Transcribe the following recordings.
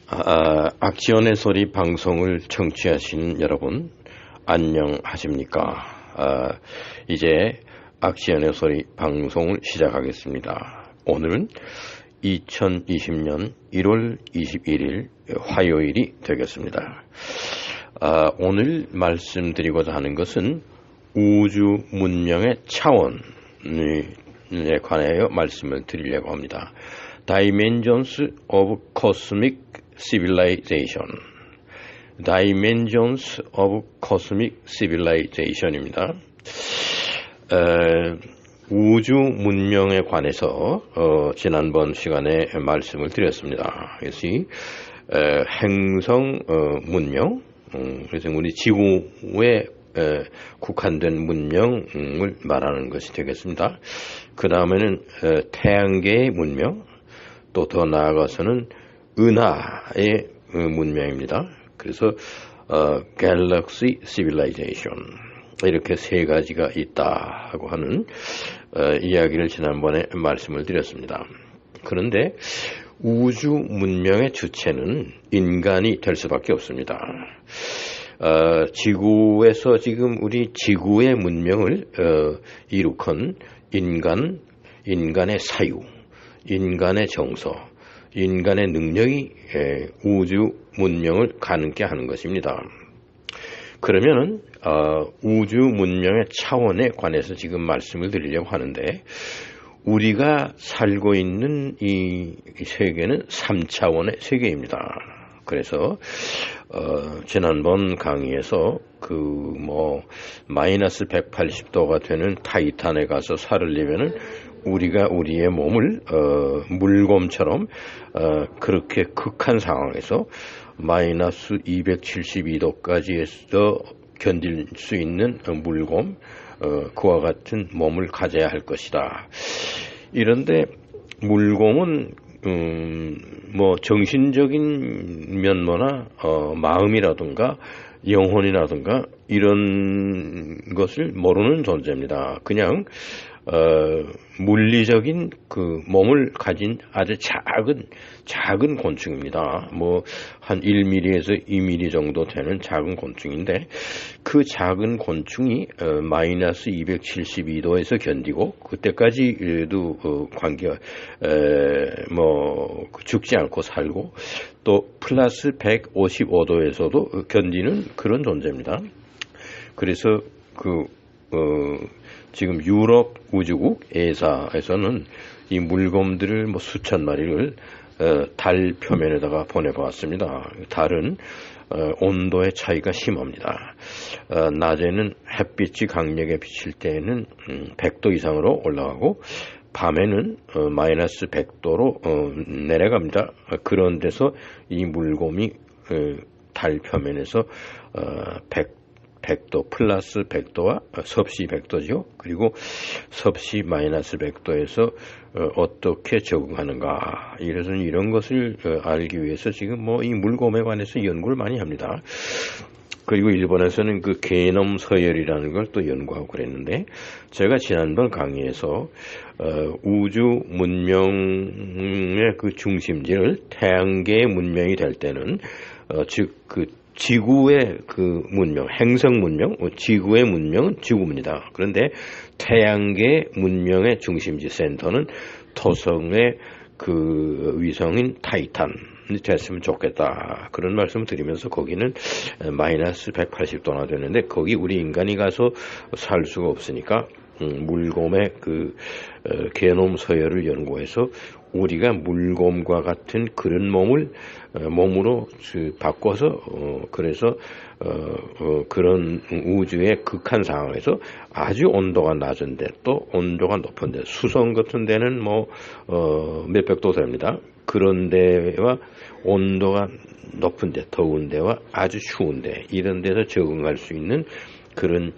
악지연의 소리 방송을 청취하시는 여러분, 안녕하십니까? 이제 악지연의 소리 방송을 시작하겠습니다. 오늘은 2020년 1월 21일 화요일이 되겠습니다. 오늘 말씀드리고자 하는 것은 우주 문명의 차원에 관하여 말씀을 드리려고 합니다. Dimensions of Cosmic Civilization. Dimensions of Cosmic Civilization입니다. 우주 문명에 관해서 지난번 시간에 말씀을 드렸습니다. 그래서 행성 문명, 그래서 우리 지구에 국한된 문명을 말하는 것이 되겠습니다. 그 다음에는 태양계의 문명, 또 더 나아가서는 은하의 문명입니다. 그래서 Galaxy Civilization, 이렇게 세 가지가 있다고 하는 이야기를 지난번에 말씀을 드렸습니다. 그런데 우주 문명의 주체는 인간이 될 수밖에 없습니다. 지구에서 지금 우리 지구의 문명을 이룩한 인간의 사유, 인간의 정서, 인간의 능력이 우주 문명을 가능케 하는 것입니다. 그러면은 우주 문명의 차원에 관해서 지금 말씀을 드리려고 하는데, 우리가 살고 있는 이 세계는 3차원의 세계입니다. 그래서 지난번 강의에서 마이너스 180도가 되는 타이탄에 가서 살으려면은 우리가 우리의 몸을 물곰처럼 그렇게 극한 상황에서 마이너스 272도까지 해서 견딜 수 있는 물곰, 그와 같은 몸을 가져야 할 것이다. 이런데 물곰은 정신적인 면모나 마음이라든가 영혼이라든가 이런 것을 모르는 존재입니다. 그냥 물리적인 그 몸을 가진 아주 작은 곤충입니다. 한 1mm에서 2mm 정도 되는 작은 곤충인데, 그 작은 곤충이 마이너스 272도에서 견디고 그때까지도 죽지 않고 살고, 또 플러스 155도에서도 견디는 그런 존재입니다. 그래서 지금 유럽 우주국 ESA에서는 이 물곰들을 수천 마리를 달 표면에다가 보내보았습니다. 달은 온도의 차이가 심합니다. 낮에는 햇빛이 강력에 비칠 때에는 100도 이상으로 올라가고, 밤에는 마이너스 100도로 내려갑니다. 그런 데서 이 물곰이 달 표면에서 100도 플러스 100도와 섭씨 100도죠. 그리고 섭씨 마이너스 100도에서 어떻게 적응하는가, 이런 것을 알기 위해서 지금 이 물곰에 관해서 연구를 많이 합니다. 그리고 일본에서는 그 게놈 서열이라는 걸 또 연구하고 그랬는데, 제가 지난번 강의에서 우주 문명의 그 중심지를 태양계의 문명이 될 때는 지구의 그 문명, 행성 문명, 지구의 문명은 지구입니다. 그런데 태양계 문명의 중심지 센터는 토성의 그 위성인 타이탄이 됐으면 좋겠다, 그런 말씀을 드리면서, 거기는 마이너스 180도나 되는데 거기 우리 인간이 가서 살 수가 없으니까 물곰의 그 게놈 서열을 연구해서 우리가 물곰과 같은 그런 몸으로 바꿔서 그래서 그런 우주의 극한 상황에서 아주 온도가 낮은데 또 온도가 높은데, 수성 같은 데는 몇백 도 됩니다. 그런 데와 온도가 높은데, 더운 데와 아주 추운데, 이런 데서 적응할 수 있는 그런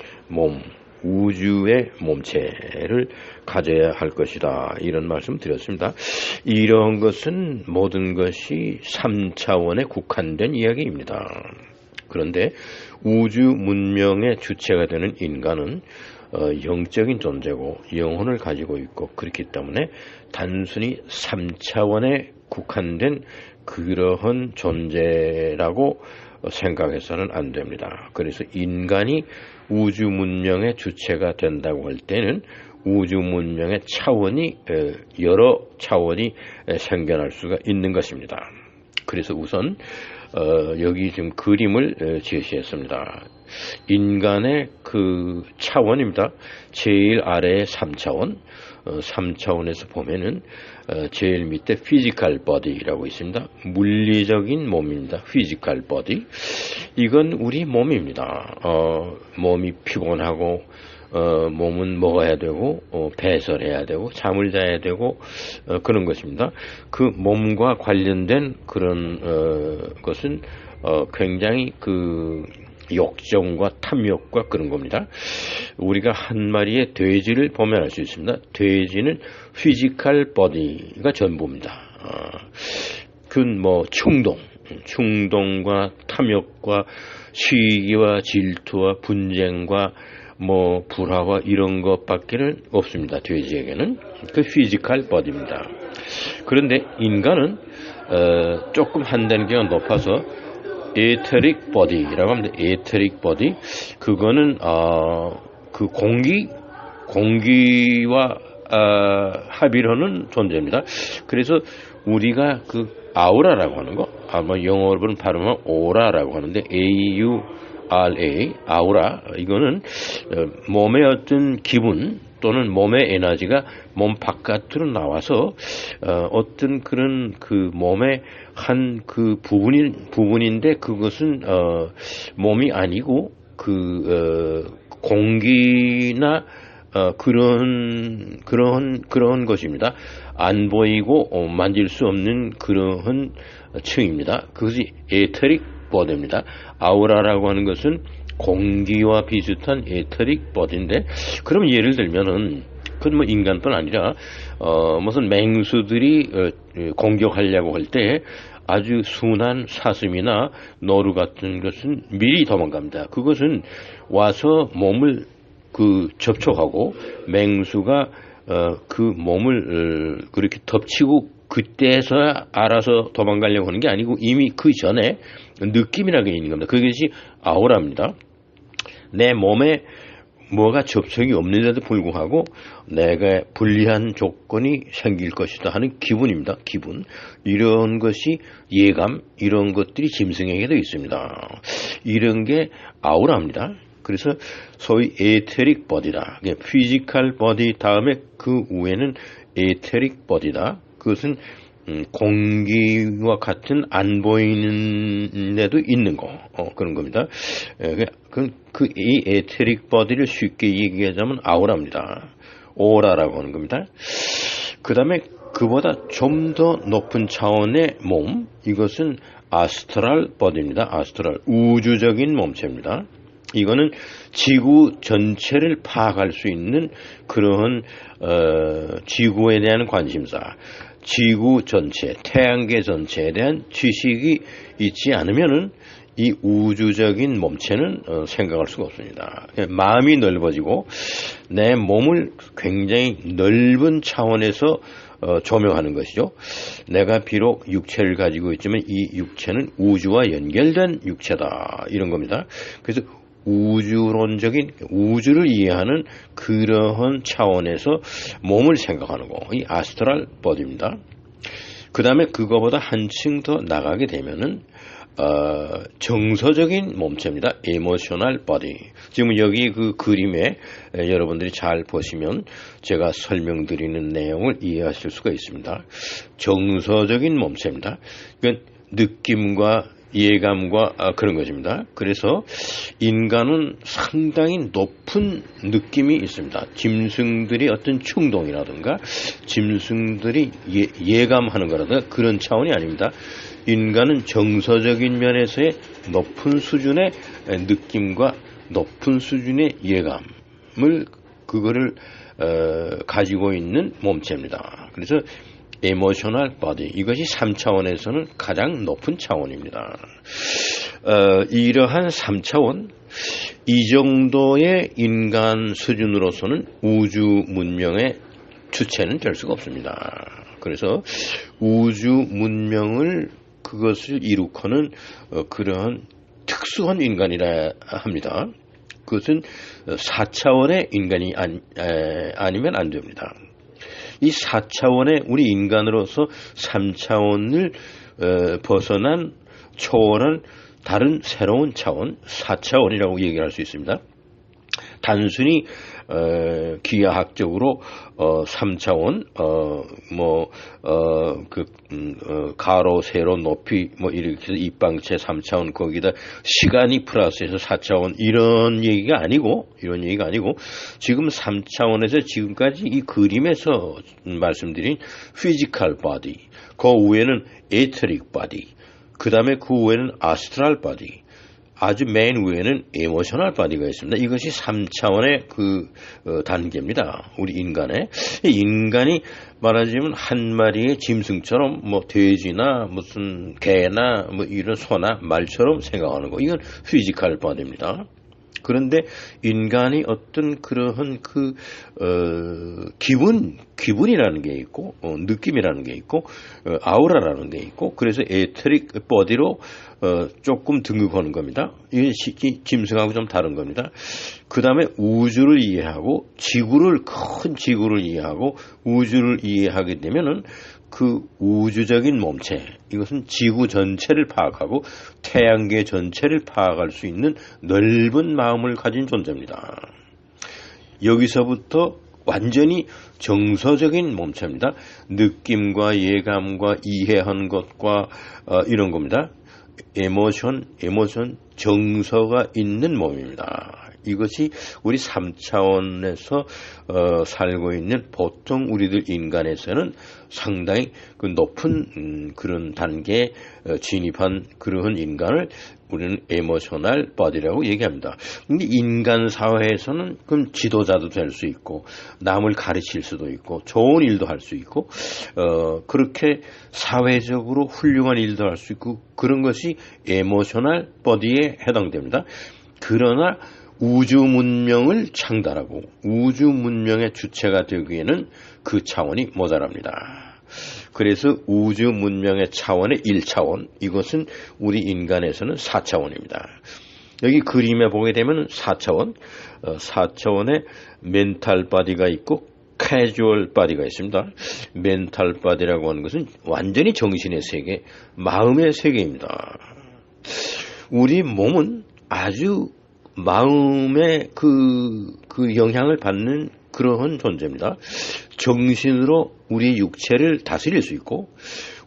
우주의 몸체를 가져야 할 것이다, 이런 말씀 드렸습니다. 이런 것은 모든 것이 3차원에 국한된 이야기입니다. 그런데 우주 문명의 주체가 되는 인간은 영적인 존재고 영혼을 가지고 있고, 그렇기 때문에 단순히 3차원에 국한된 그러한 존재라고 생각해서는 안 됩니다. 그래서 인간이 우주 문명의 주체가 된다고 할 때는 우주 문명의 차원이 여러 차원이 생겨날 수가 있는 것입니다. 그래서 우선 여기 지금 그림을 제시했습니다. 인간의 그 차원입니다. 제일 아래의 3차원, 3차원에서 보면은 제일 밑에 physical body라고 있습니다. 물리적인 몸입니다. physical body. 이건 우리 몸입니다. 몸이 피곤하고 몸은 먹어야 되고 배설해야 되고 잠을 자야 되고 그런 것입니다. 그 몸과 관련된 그런 것은 굉장히 그 욕정과 탐욕과 그런 겁니다. 우리가 한 마리의 돼지를 보면 알 수 있습니다. 돼지는 피지컬 버디가 전부입니다. 그건 뭐 충동과 탐욕과 시기와 질투와 분쟁과 뭐 불화와 이런 것밖에는 없습니다. 돼지에게는 그 피지컬 버디입니다. 그런데 인간은 조금 한 단계가 높아서 에테릭 버디라고 합니다. 에테릭 버디. 그거는 그 공기와 합의를 하는 존재입니다. 그래서 우리가 그 아우라라고 하는 거, 아마 영어로 발음은 오라라고 하는데 AURA, 아우라. 이거는 몸의 어떤 기분 또는 몸의 에너지가 몸 바깥으로 나와서 어떤 그런 그 몸의 한 그 부분인데 그것은 몸이 아니고 그 공기나 그런 것입니다. 안 보이고 만질 수 없는 그런 층입니다. 그것이 에테릭 보드입니다. 아우라라고 하는 것은 공기와 비슷한 에테릭 보드인데, 그럼 예를 들면은 그건 뭐 인간뿐 아니라 무슨 맹수들이 공격하려고 할 때 아주 순한 사슴이나 노루 같은 것은 미리 도망갑니다. 그것은 와서 몸을 그 접촉하고 맹수가 그 몸을 그렇게 덮치고 그때서야 알아서 도망가려고 하는 게 아니고 이미 그 전에 느낌이라는 게 있는 겁니다. 그것이 아우라입니다. 내 몸에 뭐가 접촉이 없는데도 불구하고 내가 불리한 조건이 생길 것이다 하는 기분입니다. 기분. 이런 것이 예감, 이런 것들이 짐승에게도 있습니다. 이런 게 아우라입니다. 그래서 소위 에테릭 버디다. 피지컬 버디 다음에 그 위에는 에테릭 버디다. 그것은 공기와 같은 안 보이는 데도 있는 거, 그런 겁니다. 이 에테릭 버디를 쉽게 얘기하자면 아우라입니다. 오라라고 하는 겁니다. 그 다음에 그보다 좀 더 높은 차원의 몸, 이것은 아스트랄 버디입니다. 아스트랄, 우주적인 몸체입니다. 이거는 지구 전체를 파악할 수 있는 그러한 지구에 대한 관심사, 지구 전체, 태양계 전체에 대한 지식이 있지 않으면은 이 우주적인 몸체는 생각할 수가 없습니다. 마음이 넓어지고 내 몸을 굉장히 넓은 차원에서 조명하는 것이죠. 내가 비록 육체를 가지고 있지만 이 육체는 우주와 연결된 육체다, 이런 겁니다. 그래서 우주론적인 우주를 이해하는 그러한 차원에서 몸을 생각하는 거, 이 아스트랄 버디입니다. 그 다음에 그거보다 한층 더 나가게 되면은 정서적인 몸체입니다. 에모셔널 버디. 지금 여기 그 그림에 여러분들이 잘 보시면 제가 설명드리는 내용을 이해하실 수가 있습니다. 정서적인 몸체입니다. 그러니까 느낌과 예감과 그런 것입니다. 그래서 인간은 상당히 높은 느낌이 있습니다. 짐승들이 어떤 충동이라든가 짐승들이 예감하는 거라든가 그런 차원이 아닙니다. 인간은 정서적인 면에서의 높은 수준의 느낌과 높은 수준의 예감을 그거를 가지고 있는 몸체입니다. 그래서 에모셔널 버디, 이것이 3차원에서는 가장 높은 차원입니다. 이러한 3차원, 이 정도의 인간 수준으로서는 우주 문명의 주체는 될 수가 없습니다. 그래서 우주 문명을 그것을 이룩하는 그러한 특수한 인간이라 합니다. 그것은 4차원의 인간이 아니면 안 됩니다. 이 4차원의 우리 인간으로서 3차원을 벗어난 초월한 다른 새로운 차원 4차원이라고 얘기할 수 있습니다. 단순히 기하학적으로 3차원 가로 세로 높이 뭐 이렇게 해서 입방체 3차원 거기다 시간이 플러스해서 4차원 이런 얘기가 아니고 지금 3차원에서 지금까지 이 그림에서 말씀드린 physical body, 그 위에는 etheric body, 그 다음에 그 위에는 astral body, 아주 맨 위에는 에모셔널 바디가 있습니다. 이것이 3차원의 그 단계입니다. 우리 인간이 말하자면 한 마리의 짐승처럼 뭐 돼지나 무슨 개나 뭐 이런 소나 말처럼 생각하는 거. 이건 피지컬 바디입니다. 그런데 인간이 어떤 그러한 기분이라는 게 있고, 느낌이라는 게 있고, 아우라라는 게 있고, 그래서 에테릭 버디로 조금 등극하는 겁니다. 이게 짐승하고 좀 다른 겁니다. 그 다음에 우주를 이해하고, 큰 지구를 이해하고, 우주를 이해하게 되면은 그 우주적인 몸체, 이것은 지구 전체를 파악하고 태양계 전체를 파악할 수 있는 넓은 마음을 가진 존재입니다. 여기서부터 완전히 정서적인 몸체입니다. 느낌과 예감과 이해한 것과 이런 겁니다. 에모션, 정서가 있는 몸입니다. 이것이 우리 3차원에서 살고 있는 보통 우리들 인간에서는 상당히 그 높은 그런 단계에 진입한 그런 인간을 우리는 에모셔널 버디라고 얘기합니다. 근데 인간 사회에서는 그럼 지도자도 될 수 있고 남을 가르칠 수도 있고 좋은 일도 할 수 있고 그렇게 사회적으로 훌륭한 일도 할 수 있고 그런 것이 에모셔널 버디에 해당됩니다. 그러나 우주 문명을 창달하고 우주 문명의 주체가 되기에는 그 차원이 모자랍니다. 그래서 우주 문명의 차원의 1차원, 이것은 우리 인간에서는 4차원입니다. 여기 그림에 보게 되면 4차원에 멘탈 바디가 있고 캐주얼 바디가 있습니다. 멘탈 바디라고 하는 것은 완전히 정신의 세계, 마음의 세계입니다. 우리 몸은 아주 마음의 그 영향을 받는 그러한 존재입니다. 정신으로 우리 육체를 다스릴 수 있고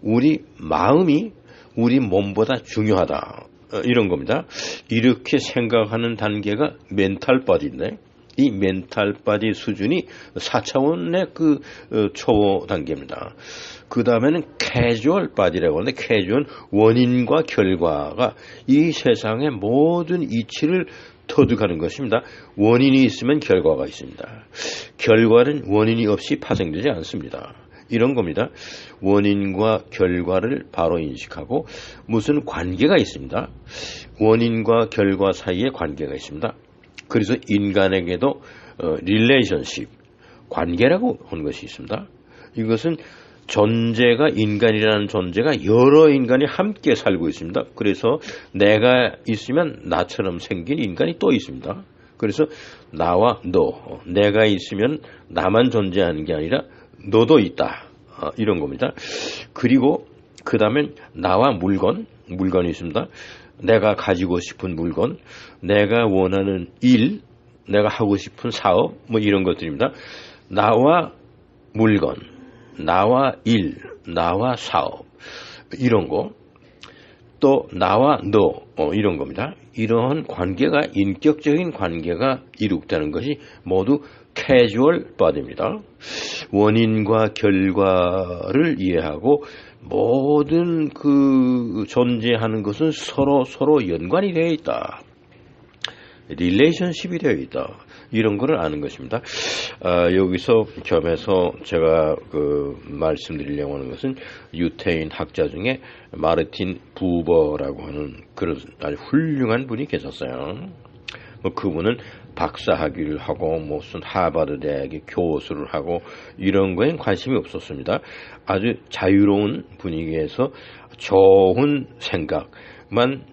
우리 마음이 우리 몸보다 중요하다. 이런 겁니다. 이렇게 생각하는 단계가 멘탈 바디인데 이 멘탈 바디 수준이 4차원의 그 초 단계입니다. 그 다음에는 캐주얼 바디라고 하는데 캐주얼은 원인과 결과가 이 세상의 모든 이치를 터득하는 것입니다. 원인이 있으면 결과가 있습니다. 결과는 원인이 없이 파생되지 않습니다. 이런 겁니다. 원인과 결과를 바로 인식하고 무슨 관계가 있습니다. 원인과 결과 사이에 관계가 있습니다. 그래서 인간에게도 릴레이션십, 관계라고 하는 것이 있습니다. 이것은 인간이라는 존재가 여러 인간이 함께 살고 있습니다. 그래서 내가 있으면 나처럼 생긴 인간이 또 있습니다. 그래서 나와 너, 내가 있으면 나만 존재하는 게 아니라 너도 있다. 이런 겁니다. 그리고 그 다음에 나와 물건이 있습니다. 내가 가지고 싶은 물건, 내가 원하는 일, 내가 하고 싶은 사업, 뭐 이런 것들입니다. 나와 물건, 나와 일, 나와 사업, 이런 거, 또 나와 너, 이런 겁니다. 이러한 관계가, 인격적인 관계가 이룩되는 것이 모두 캐주얼 바디입니다. 원인과 결과를 이해하고 모든 그 존재하는 것은 서로 연관이 되어 있다. 릴레이션십이 되어 있다. 이런 거를 아는 것입니다. 여기서 겸해서 제가 말씀드리려고 하는 것은 유태인 학자 중에 마르틴 부버라고 하는 그런 아주 훌륭한 분이 계셨어요. 그분은 박사 학위를 하고 무슨 하버드 대학의 교수를 하고 이런 거엔 관심이 없었습니다. 아주 자유로운 분위기에서 좋은 생각만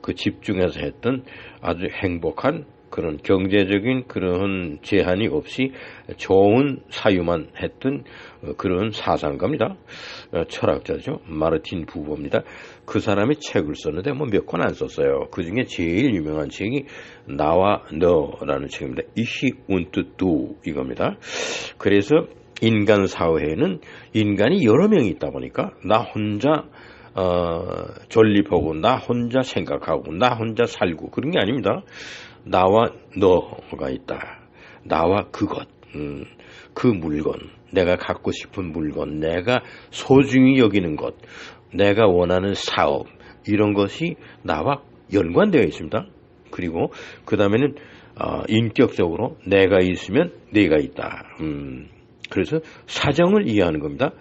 그 집중해서 했던 아주 행복한 그런 경제적인 그런 제한이 없이 좋은 사유만 했던 그런 사상가입니다. 철학자죠. 마르틴 부버입니다. 그 사람이 책을 썼는데 뭐 몇 권 안 썼어요. 그 중에 제일 유명한 책이 나와 너라는 책입니다. Ich und du 이겁니다. 그래서 인간 사회에는 인간이 여러 명이 있다 보니까 나 혼자 존립하고 나 혼자 생각하고 나 혼자 살고 그런 게 아닙니다. 나와 너가 있다. 나와 그것, 그 물건, 내가 갖고 싶은 물건, 내가 소중히 여기는 것, 내가 원하는 사업 이런 것이 나와 연관되어 있습니다. 그리고 그 다음에는 인격적으로 내가 있으면 내가 있다. 그래서 사정을 이해하는 겁니다.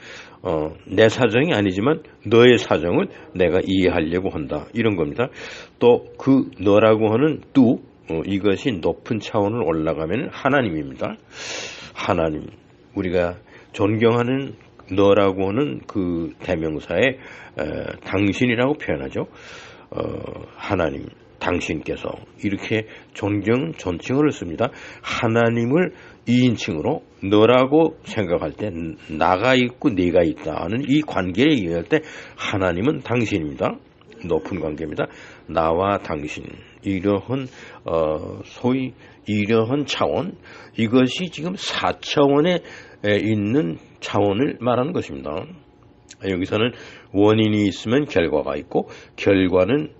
내 사정이 아니지만 너의 사정을 내가 이해하려고 한다. 이런 겁니다. 또 그 너라고 하는 또 이것이 높은 차원을 올라가면 하나님입니다. 하나님, 우리가 존경하는 너라고 하는 그 대명사에 당신이라고 표현하죠. 하나님, 당신께서 이렇게 존칭어를 씁니다. 하나님을 2인칭으로 너라고 생각할 때 나가 있고 네가 있다 하는 이 관계를 이해할 때 하나님은 당신입니다. 높은 관계입니다. 나와 당신 이러한 소위 이러한 차원 이것이 지금 4차원에 있는 차원을 말하는 것입니다. 여기서는 원인이 있으면 결과가 있고 결과는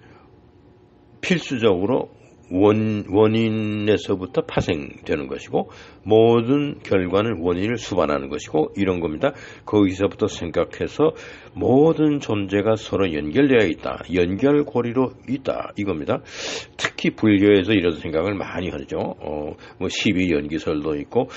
필수적으로 원인에서부터 파생되는 것이고 모든 결과는 원인을 수반하는 것이고 이런 겁니다. 거기서부터 생각해서 모든 존재가 서로 연결되어 있다. 연결고리로 있다. 이겁니다. 특히 불교에서 이런 생각을 많이 하죠. 뭐 12연기설도 있고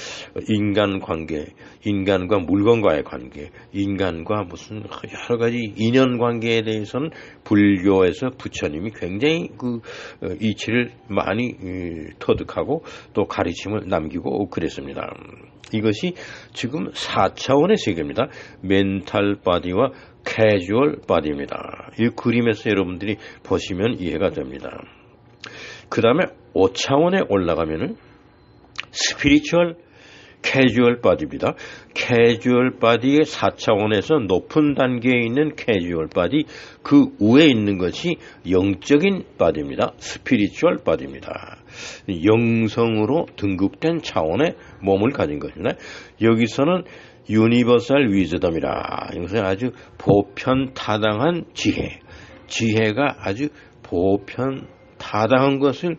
인간관계, 인간과 물건과의 관계, 인간과 무슨 여러 가지 인연관계에 대해서는 불교에서 부처님이 굉장히 그 이치를 많이 터득하고 또 가르침을 남기고 그랬습니다. 이것이 지금 4차원의 세계입니다. 멘탈 바디와 캐주얼 바디입니다. 이 그림에서 여러분들이 보시면 이해가 됩니다. 그 다음에 5차원에 올라가면은 스피리추얼 캐주얼 바디입니다. 캐주얼 바디의 4차원에서 높은 단계에 있는 캐주얼 바디 그 위에 있는 것이 영적인 바디입니다. 스피리추얼 바디입니다. 영성으로 등극된 차원의 몸을 가진 것입니다. 여기서는 유니버설 위즈덤이라 이것은 아주 보편타당한 지혜가 아주 보편타당한 것을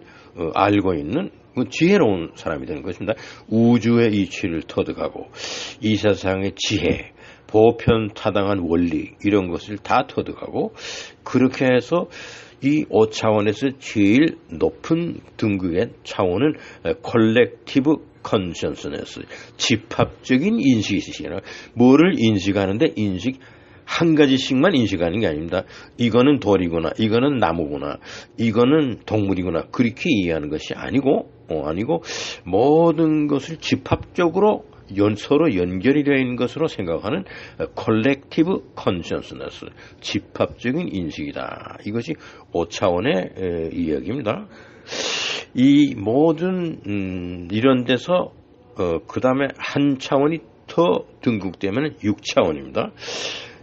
알고 있는 지혜로운 사람이 되는 것입니다. 우주의 이치를 터득하고 이 세상의 지혜, 보편타당한 원리 이런 것을 다 터득하고 그렇게 해서 이 5차원에서 제일 높은 등급의 차원은 컬렉티브 컨셔스네스, 집합적인 인식이시잖아요. 뭐를 인식하는데 인식 한 가지씩만 인식하는 게 아닙니다. 이거는 돌이구나, 이거는 나무구나, 이거는 동물이구나 그렇게 이해하는 것이 아니고 모든 것을 집합적으로 서로 연결이 되어 있는 것으로 생각하는 컬렉티브 컨셔스너스, 집합적인 인식이다. 이것이 5차원의 이야기입니다. 이 모든 이런 데서 그 다음에 한 차원이 더 등극되면 6차원입니다.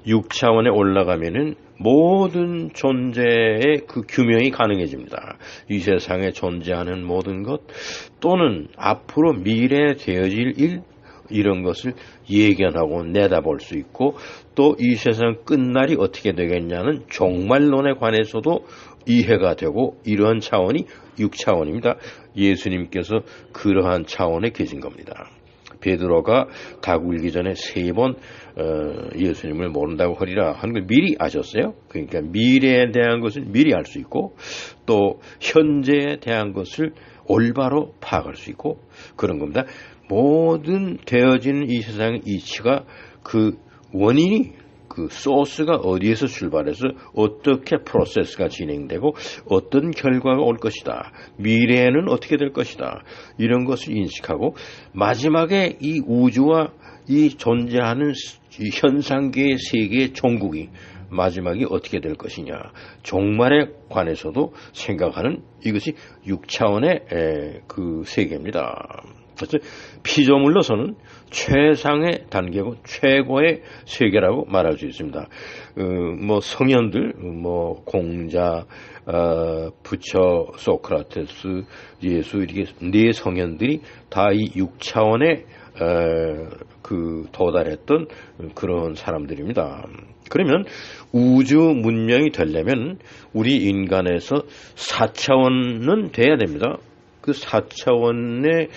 6차원에 올라가면은 모든 존재의 그 규명이 가능해집니다. 이 세상에 존재하는 모든 것 또는 앞으로 미래에 되어질 일 이런 것을 예견하고 내다볼 수 있고 또 이 세상 끝날이 어떻게 되겠냐는 종말론에 관해서도 이해가 되고 이러한 차원이 6차원입니다. 예수님께서 그러한 차원에 계신 겁니다. 베드로가 닭 울기 전에 3번 예수님을 모른다고 하리라 하는 걸 미리 아셨어요. 그러니까 미래에 대한 것을 미리 알 수 있고 또 현재에 대한 것을 올바로 파악할 수 있고 그런 겁니다. 모든 되어지는 이 세상의 이치가 그 원인이 그 소스가 어디에서 출발해서 어떻게 프로세스가 진행되고 어떤 결과가 올 것이다. 미래에는 어떻게 될 것이다. 이런 것을 인식하고 마지막에 이 우주와 이 존재하는 이 현상계의 세계의 종국이 마지막이 어떻게 될 것이냐. 종말에 관해서도 생각하는 이것이 6차원의 그 세계입니다. 그래서 피조물로서는 최상의 단계고 최고의 세계라고 말할 수 있습니다. 뭐 성현들, 뭐 공자, 부처, 소크라테스, 예수 이렇게 네 성현들이 다 이 6차원의 그 도달했던 그런 사람들입니다. 그러면 우주 문명이 되려면 우리 인간에서 4차원은 돼야 됩니다. 그 4차원에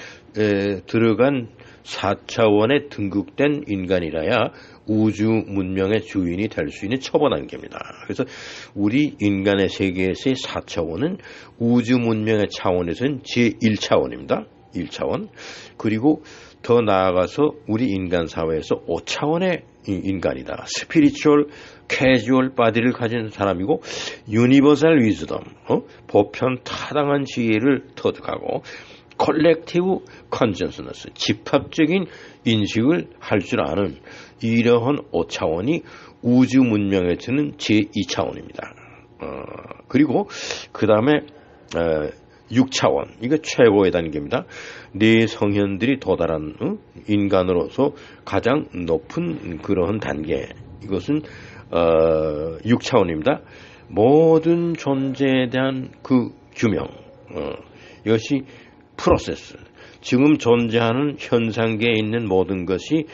들어간 4차원에 등극된 인간이라야 우주 문명의 주인이 될 수 있는 초보 단계입니다. 그래서 우리 인간의 세계에서의 4차원은 우주 문명의 차원에서는 제1차원입니다. 1차원. 그리고 더 나아가서 우리 인간 사회에서 5차원의 인간이다. 스피리추얼 캐주얼 바디를 가진 사람이고 유니버설 위즈덤, 보편 타당한 지혜를 터득하고 컬렉티브 컨전스너스, 집합적인 인식을 할 줄 아는 이러한 5차원이 우주 문명에서는 제2차원입니다. 그리고 그 다음에 6차원, 이거 최고의 단계입니다. 네 성현들이 도달한 인간으로서 가장 높은 그러한 단계, 이것은 6차원입니다. 모든 존재에 대한 그 규명, 이것이 프로세스, 지금 존재하는 현상계에 있는 모든 것이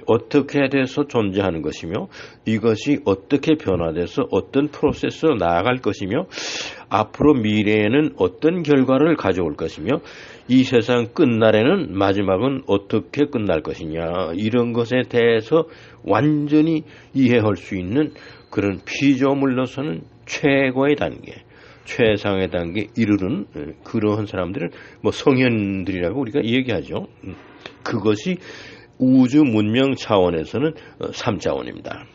어떻게 돼서 존재하는 것이며 이것이 어떻게 변화돼서 어떤 프로세스로 나아갈 것이며 앞으로 미래에는 어떤 결과를 가져올 것이며 이 세상 끝날에는 마지막은 어떻게 끝날 것이냐, 이런 것에 대해서 완전히 이해할 수 있는 그런 피조물로서는 최고의 단계, 최상의 단계에 이르는 그러한 사람들은 뭐 성현들이라고 우리가 얘기하죠. 그것이 우주 문명 차원에서는 3차원입니다.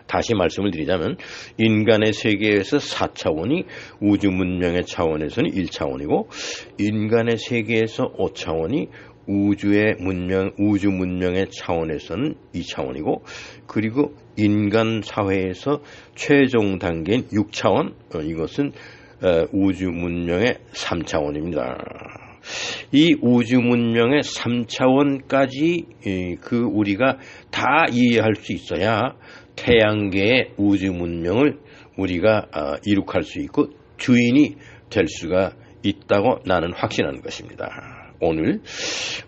다시 말씀을 드리자면 인간의 세계에서 4차원이 우주 문명의 차원에서는 1차원이고 인간의 세계에서 5차원이 우주 문명의 차원에서는 2차원이고 그리고 인간 사회에서 최종 단계인 6차원, 이것은 우주 문명의 3차원입니다. 이 우주 문명의 3차원까지 그 우리가 다 이해할 수 있어야 태양계의 우주 문명을 우리가 이룩할 수 있고 주인이 될 수가 있다고 나는 확신하는 것입니다. 오늘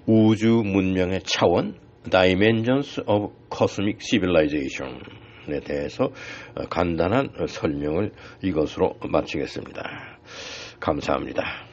우주 문명의 차원, Dimensions of Cosmic Civilization에 대해서 간단한 설명을 이것으로 마치겠습니다. 감사합니다.